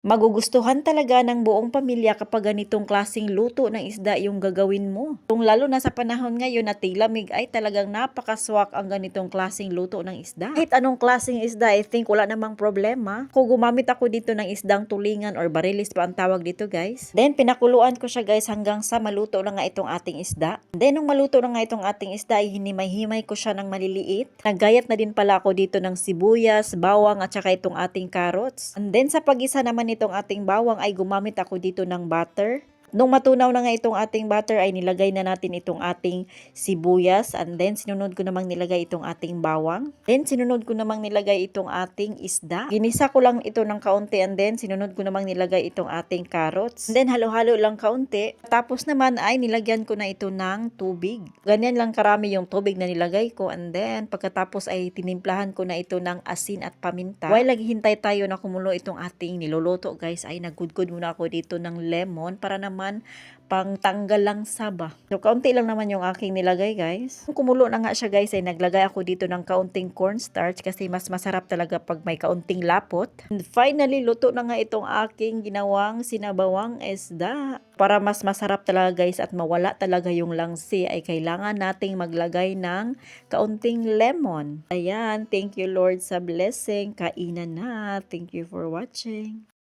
Magugustuhan talaga ng buong pamilya kapag ganitong klaseng luto ng isda yung gagawin mo. Kung lalo na sa panahon ngayon na tilamig ay talagang napakaswak ang ganitong klaseng luto ng isda. Kahit anong klaseng isda, I think wala namang problema. Kung gumamit ako dito ng isdang tulingan or barilis pa ang tawag dito guys. Then pinakuluan ko siya guys hanggang sa maluto na nga itong ating isda. Then nung maluto na nga itong ating isda ay hinimay-himay ko siya ng maliliit. Naggayat na din pala ako dito ng sibuyas, bawang at saka itong ating carrots. And then sa pag-isa naman itong ating bawang ay gumamit ako dito ng butter. Nung matunaw na nga itong ating butter ay nilagay na natin itong ating sibuyas and then sinunod ko namang nilagay itong ating bawang. Then sinunod ko namang nilagay itong ating isda. Ginisa ko lang ito ng kaunti and then sinunod ko namang nilagay itong ating carrots. And then halo-halo lang kaunti. Tapos naman ay nilagyan ko na ito ng tubig. Ganyan lang karami yung tubig na nilagay ko and then pagkatapos ay tinimplahan ko na ito ng asin at paminta. While naghihintay tayo na kumulo itong ating niluluto guys ay nagudgud muna ako dito ng lemon para naman pang tanggal lang saba. So, kaunti lang naman yung aking nilagay, guys. Kung kumulo na nga siya, guys, ay naglagay ako dito ng kaunting cornstarch kasi mas masarap talaga pag may kaunting lapot. And finally, luto na nga itong aking ginawang sinabawang isda. Para mas masarap talaga, guys, at mawala talaga yung langsi ay kailangan nating maglagay ng kaunting lemon. Ayan, thank you Lord sa blessing. Kainan na. Thank you for watching.